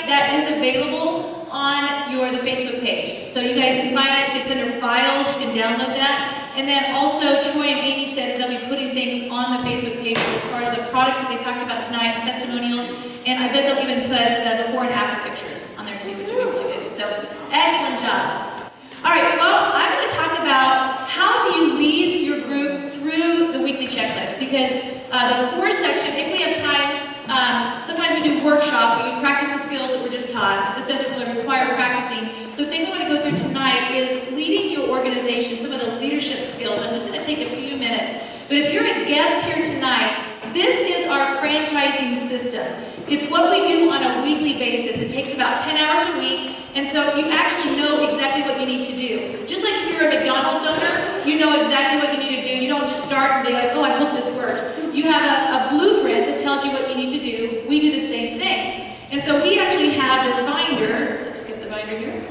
that is available on the Facebook page. So you guys can find it. It's under files. You can download that. And then also, Troy and Amy said that they'll be putting things on the Facebook page as far as the products that they talked about tonight, and testimonials. And I bet they'll even put the before and after pictures on there too, which would be really good. So, excellent job. All right, well, I'm going to talk about how do you lead your group through the weekly checklist. Because the fourth section, if we have time, sometimes we do workshop where you practice the skills that were just taught. This doesn't really require practicing. So the thing we want to go through tonight is leading your organization, some of the leadership skills. I'm just going to take a few minutes. But if you're a guest here tonight, this is our franchising system. It's what we do on a weekly basis. It takes about 10 hours a week, and so you actually know exactly what you need to do. Just like if you're a McDonald's owner, you know exactly what you need to do. You don't just start and be like, oh, I hope this works. You have a blueprint that tells you what you need to do. We do the same thing. And so we actually have this binder. Let's get the binder here.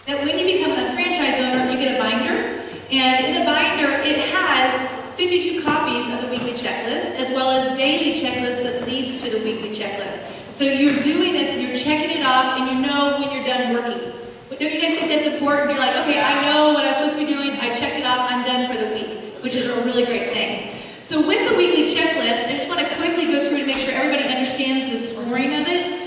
That when you become a franchise owner, you get a binder. And in the binder, it has 52 copies of the weekly checklist, as well as daily checklist that leads to the weekly checklist. So you're doing this, and you're checking it off, and you know when you're done working. But don't you guys think that's important? You're like, okay, I know what I'm supposed to be doing. I checked it off. I'm done for the week, which is a really great thing. So with the weekly checklist, I just want to quickly go through to make sure everybody understands the scoring of it.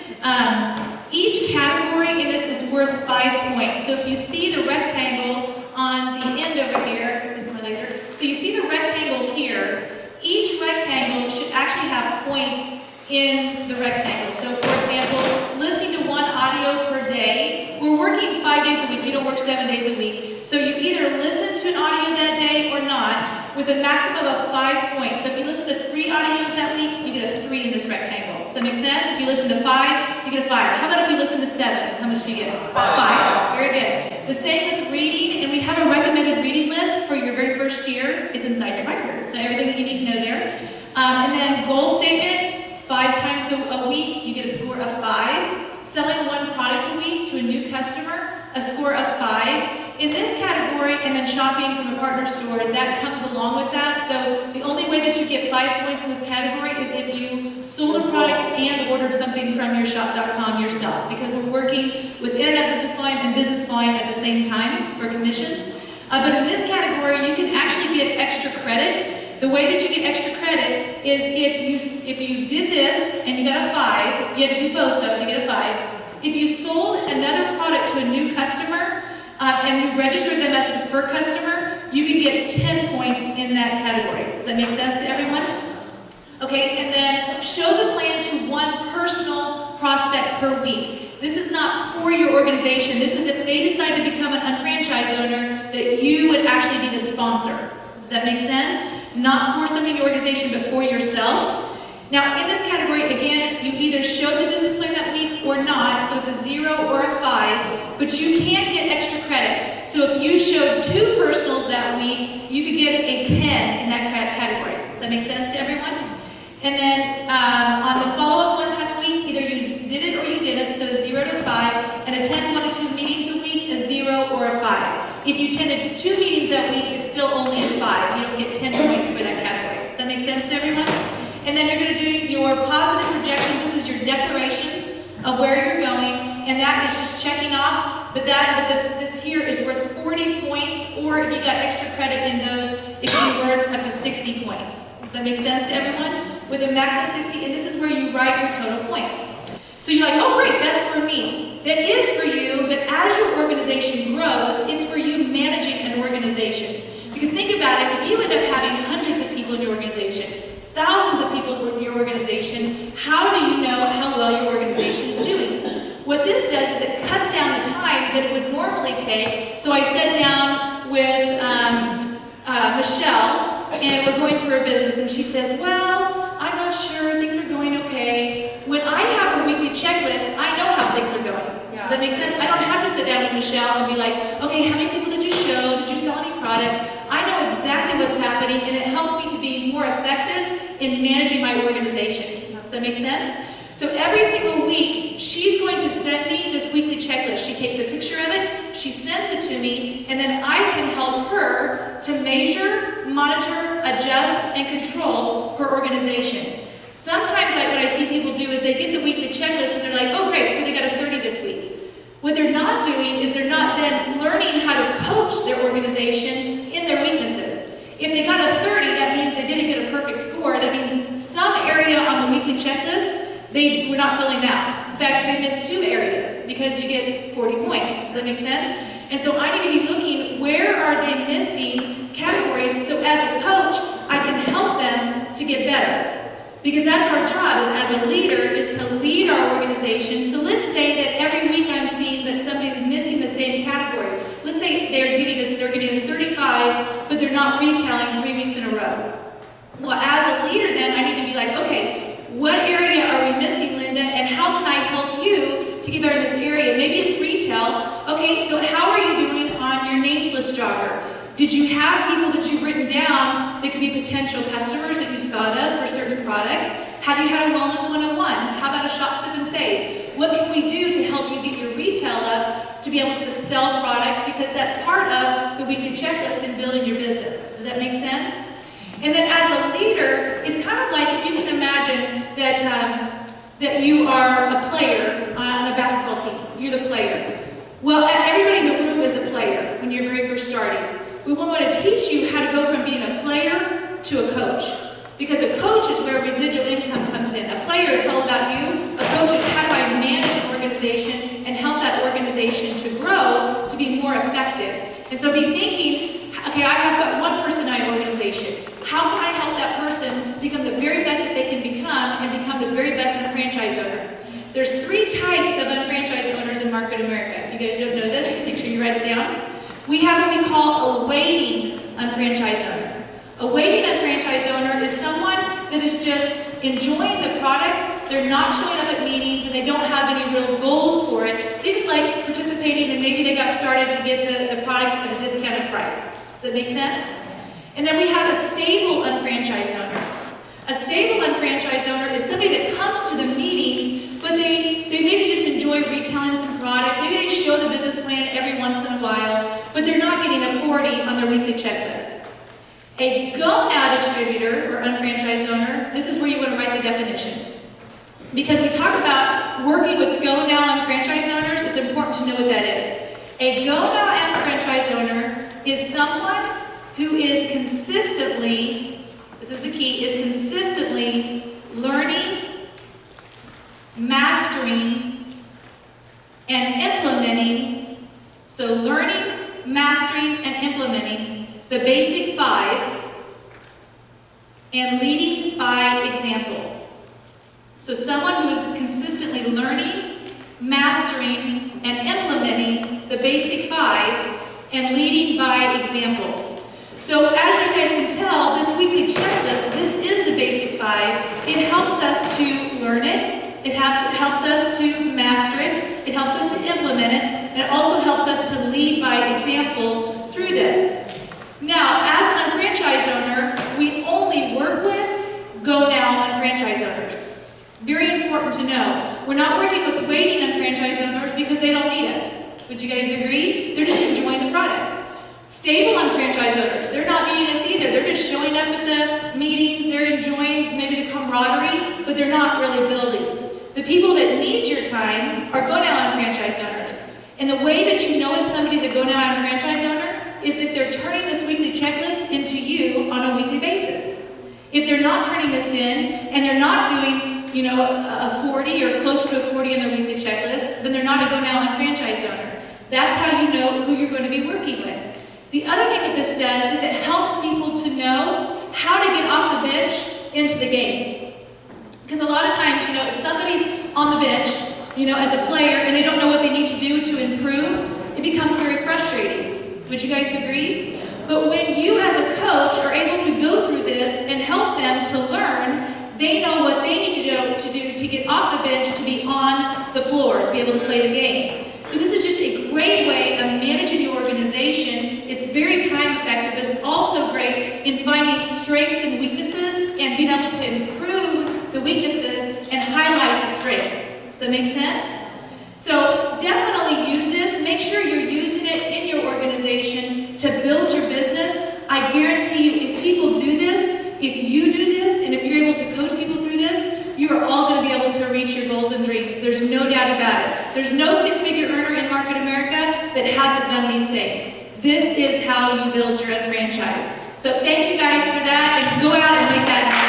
Each category in this is worth 5 points. So if you see the rectangle on the end over here, this is my laser. So you see the rectangle here. Each rectangle should actually have points in the rectangle. So for example, listening to one audio per day. We're working 5 days a week. You don't work 7 days a week. So you either listen to an audio that day or not, with a maximum of 5 points. So if you listen to 3 audios that week, you get a 3 in this rectangle. Does that make sense? If you listen to 5, you get a 5. How about if you listen to 7? How much do you get? 5. Very good. The same with reading, and we have a recommended reading list for your very first year. It's inside your binder. So everything that you need to know there. And then goal statement, 5 times a week, you get a score of 5. Selling 1 product a week to a new customer, a score of 5. In this category, and then shopping from a partner store, that comes along with that. So the only way that you get 5 points in this category is if you sold a product and ordered something from your shop.com yourself, because we're working with internet business volume and business volume at the same time for commissions. But in this category, you can actually get extra credit. The way that you get extra credit is if you did this and you got a 5, you have to do both though to get a 5. If you sold another product to a new customer, and you registered them as a preferred customer, you can get 10 points in that category. Does that make sense to everyone? Okay, and then show the plan to 1 personal prospect per week. This is not for your organization. This is if they decide to become an unfranchised owner, that you would actually be the sponsor. Does that make sense? Not for somebody in your organization, but for yourself. Now, in this category, again, you either showed the business plan that week or not, so it's a 0 or a 5, but you can get extra credit. So if you showed 2 personals that week, you could get a 10 in that category. Does that make sense to everyone? And then on the follow-up 1 time a week, either you did it or you didn't, so 0 to 5, and attend 1 to 2 meetings a week, a 0 or a 5. If you attended 2 meetings that week, it's still only a 5. You don't get 10 points for that category. Does that make sense to everyone? And then you're going to do your positive projections. This is your declarations of where you're going, and that is just checking off. But this here is worth 40 points, or if you got extra credit in those, it can be worth up to 60 points. Does that make sense to everyone? With a max of 60, and this is where you write your total points. So you're like, oh great, that's for me. That is for you, but as your organization grows, it's for you managing an organization. Because think about it, if you end up having hundreds of people in your organization, thousands of people in your organization, how do you know how well your organization is doing? What this does is it cuts down the time that it would normally take. So I sat down with Michelle, and we're going through her business, and she says, well, I'm not sure, things are going okay. When I have her weekly checklist, I know how things are going. Does that make sense? I don't have to sit down with Michelle and be like, okay, how many people did you show? Did you sell any product? I know exactly what's happening, and it helps me to be more effective in managing my organization. Does that make sense? So every single week, she's going to send me this weekly checklist. She takes a picture of it, she sends it to me, and then I can help her to measure, monitor, adjust, and control her organization. Sometimes what I see people do is they get the weekly checklist and they're like, oh great, so they got a 30 this week. What they're not doing is they're not then learning how to coach their organization in their weaknesses. If they got a 30, that means they didn't get a perfect score. That means some area on the weekly checklist they were not filling out. In fact, they missed 2 areas because you get 40 points. Does that make sense? And so I need to be looking, where are they missing categories, so as a coach, I can help them to get better. Because that's our job as a leader, is to lead our organization. So let's say that every week I'm seeing that somebody's missing the same category. Let's say they're getting a 35, but they're not retailing 3 weeks in a row. Well, as a leader then, I need to be like, okay, what area are we missing, Linda, and how can I help you to get better in this area? Maybe it's retail. Okay, so how are you doing on your names list jogger? Did you have people that you've written down that could be potential customers that you've thought of for certain products? Have you had a wellness 101? How about a shop, sip, and save? What can we do to help you get your retail up to be able to sell products? Because that's part of the weekly checklist in building your business. Does that make sense? And then as a leader, it's kind of like, if you can imagine that you are a player on a basketball team. You're the player. Well, everybody in the room is a player when you're very first starting. We want to teach you how to go from being a player to a coach. Because a coach is where residual income comes in. A player is all about you. A coach is, how do I manage an organization and help that organization to grow, to be more effective. And so be thinking, okay, I have got one person in my organization. How can I help that person become the very best that they can become and become the very best franchise owner? There's 3 types of unfranchised owners in Market America. If you guys don't know this, make sure you write it down. We have what we call a waiting unfranchised owner. A waiting unfranchised owner is someone that is just enjoying the products. They're not showing up at meetings and they don't have any real goals for it. They just like participating, and maybe they got started to get the products at a discounted price. Does that make sense? And then we have a stable unfranchised owner. A stable unfranchised owner is somebody that comes to the meetings, but they maybe just enjoy retailing some product. Maybe they show the business plan every once in a while, but they're not getting a 40 on their weekly checklist. A go-now distributor or unfranchised owner, this is where you want to write the definition. Because we talk about working with go-now unfranchised owners, it's important to know what that is. A go-now unfranchised owner is someone who is consistently, this is the key, is consistently learning, mastering, and implementing. So learning, mastering, and implementing the basic 5, and leading by example. So someone who is consistently learning, mastering, and implementing the basic 5, and leading by example. So as you guys can tell, this weekly checklist, this is the basic 5. It helps us to learn it. It helps us to master it. It helps us to implement it. And it also helps us to lead by example through this. Now, as an unfranchised owner, we only work with go-now unfranchised owners. Very important to know. We're not working with waiting unfranchised owners because they don't need us. Would you guys agree? They're just enjoying the product. Stable unfranchised owners, they're not needing us either. They're just showing up at the meetings, they're enjoying maybe the camaraderie, but they're not really building. The people that need your time are go-now unfranchised owners. And the way that you know if somebody's a go-now unfranchised owner is if they're turning this weekly checklist into you on a weekly basis. If they're not turning this in and they're not doing, a 40 or close to a 40 on their weekly checklist, then they're not a go-now unfranchised owner. That's how you know who you're going to be working with. The other thing that this does is it helps people to know how to get off the bench into the game. Because a lot of times, if somebody's on the bench, as a player, and they don't know what they need to do to improve, it becomes very frustrating. Would you guys agree? But when you as a coach are able to go through this and help them to learn, they know what they need to do to get off the bench, to be on the floor, to be able to play the game. So this is just a great way of managing your organization. It's very time effective, but it's also great in finding strengths and weaknesses and being able to improve the weaknesses and highlight the strengths. Does that make sense? So definitely use this. Make sure you're using it in your organization to build your business. I guarantee you, if people do this, if you do this, and if you're able to coach people through this, reach your goals and dreams. There's no doubt about it. There's no six-figure earner in Market America that hasn't done these things. This is how you build your own franchise. So thank you guys for that, and go out and make that happen.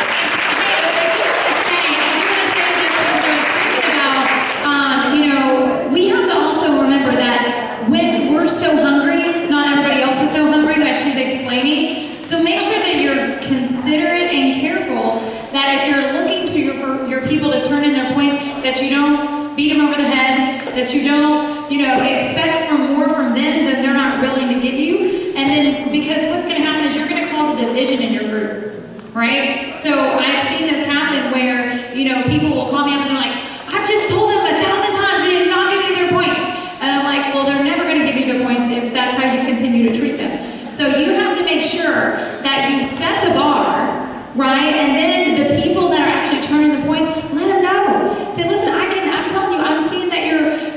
We have to also remember that when we're so hungry, not everybody else is so hungry that she's explaining. So make sure that you're considerate and careful that if you're looking to for your people to turn in their points, that you don't beat them over the head, that you don't, expect for more from them than they're not willing to give you. And then, because what's going to happen is you're going to cause a division in your group, right? So I've seen this happen where, people will call me up and they're like, I've just told them 1,000 times they did not give me their points. And I'm like, well, they're never going to give you their points if that's how you continue to treat them. So you have to make sure that you set the bar, right? And then the people that are actually turning the points, let them know. Say, listen, I'm telling you, I'm seeing that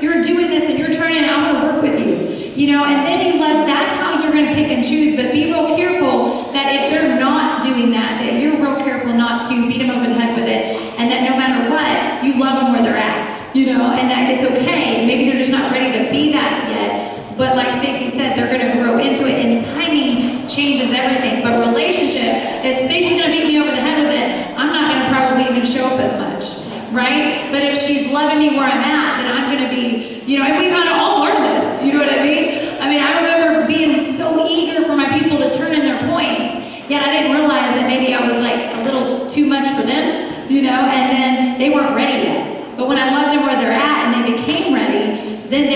you're doing this and you're turning, and I'm going to work with you. And then that's how you're going to pick and choose. But be real careful that if they're not doing that you're real careful not to beat them over the head with it, and that no matter what, you love them where they're at. And that it's okay. Maybe they're just not ready to be that yet. But like Stacy said, they're going to grow into it, and timing changes everything. But relationship, if Stacy's going to beat me over the head with it, I'm not going to probably even show up as much, right? But if she's loving me where I'm at, then I'm going to be, and we've had to all learn this. You know what I mean? I remember being so eager for my people to turn in their points, yet I didn't realize that maybe I was like a little too much for them, and then they weren't ready yet. But when I loved them where they're at and they became ready, then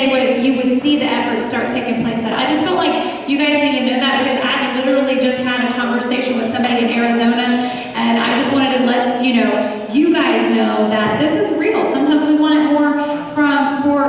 you would see the effort start taking place. That I just felt like you guys need to know that, because I literally just had a conversation with somebody in Arizona, and I just wanted to let you guys know that this is real. Sometimes we want it more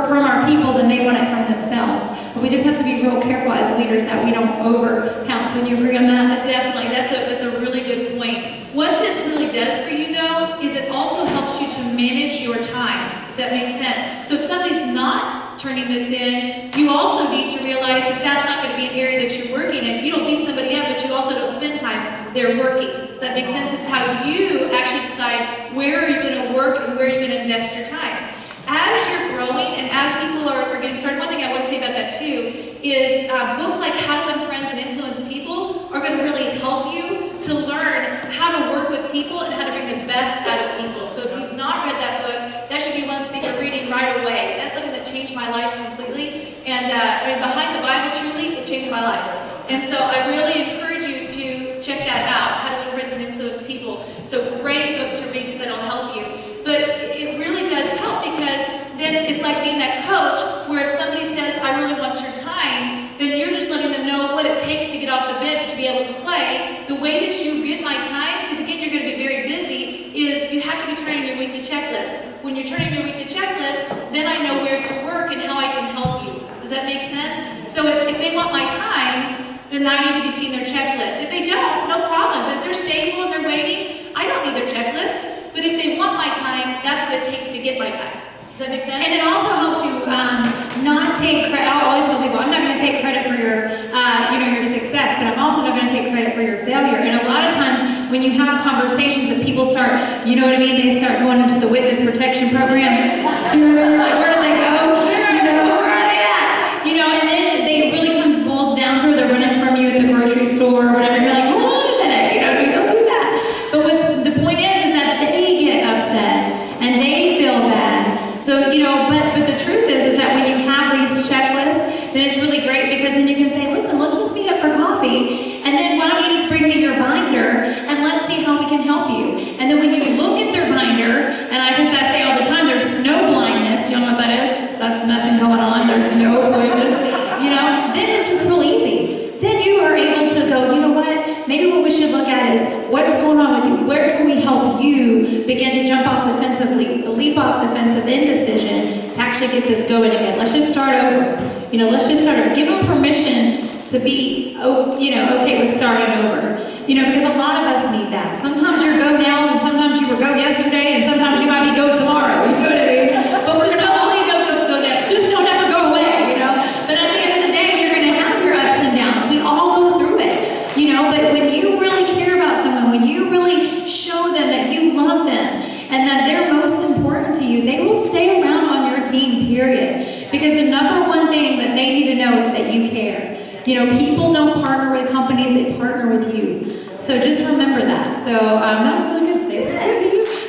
from our people than they want it from themselves. But we just have to be real careful as leaders that we don't overpounce. Would you agree on that? Definitely. That's a really good point. What this really does for you, though, is it also helps you to manage your time, if that makes sense. So if somebody's not turning this in, you also need to realize that that's not going to be an area that you're working in. You don't beat somebody up, but you also don't spend time there working. Does that make sense? It's how you actually decide where are you going to work and where are you going to invest your time. As you're growing and as people are getting started, one thing I want to say about that too is books like How to Win Friends and Influence People are going to really help you to learn how to work with people and how to bring the best out of people. So if you've not read that book, that should be one thing you're reading right away. That's something that changed my life completely. And behind the Bible, truly, it changed my life. And so I really encourage you to check that out, How to Win Friends and Influence People. So great book to read because that'll help you. But it really does help, because then it's like being that coach where if somebody says, I really want your time, then you're just letting them know what it takes to get off the bench to be able to play. The way that you get my time, because again, you're going to be very busy, is you have to be turning your weekly checklist. When you're turning your weekly checklist, then I know where to work and how I can help you. Does that make sense? So if they want my time, then I need to be seeing their checklist. If they don't, no problem. If they're stable and they're waiting, I don't need their checklist. But if they want my time, that's what it takes to get my time. Does that make sense? And it also helps you not take credit. I always tell people, I'm not going to take credit for your success, but I'm also not going to take credit for your failure. And a lot of times when you have conversations and people start, they start going into the witness protection program. You're like, where do they go? Where are they at? And then it really boils down to where they're running from you at the grocery store or whatever. You're like, hold on a minute, don't do that. But the point is that they get upset and they feel bad. So, but the truth is that when you have these checklists, then it's really great, because then you can say, listen, let's just meet up for coffee, and then why don't you just bring me your binder, and let's see how we can help you. And then when you look at their binder, and I say all the time, there's snow blindness. You know what that is? That's nothing going on. There's no appointments. Then it's just real easy. Then you are able to go, you know what? Maybe what we should look at is what's going on with you. Where can we help you begin to jump off the fence of leap off the fence of indecision to actually get this going again? Let's just start over. Let's just start over. Give them permission to be, okay with starting over. Because a lot of us need that. Sometimes you're go nows, and sometimes you were go yesterday, and sometimes you might be go tomorrow. You know what I mean? But just go never. Just don't ever go away. But at the end of the day, you're going to have your ups and downs. We all go through it. But when you really care about someone, when you really show them that you love them, and that they're most important to you, they will stay around on your team, period. Because the number one thing that they need to know is that you care. You know, people don't partner with companies, they partner with you. So just remember that. So that was really good, Stacy.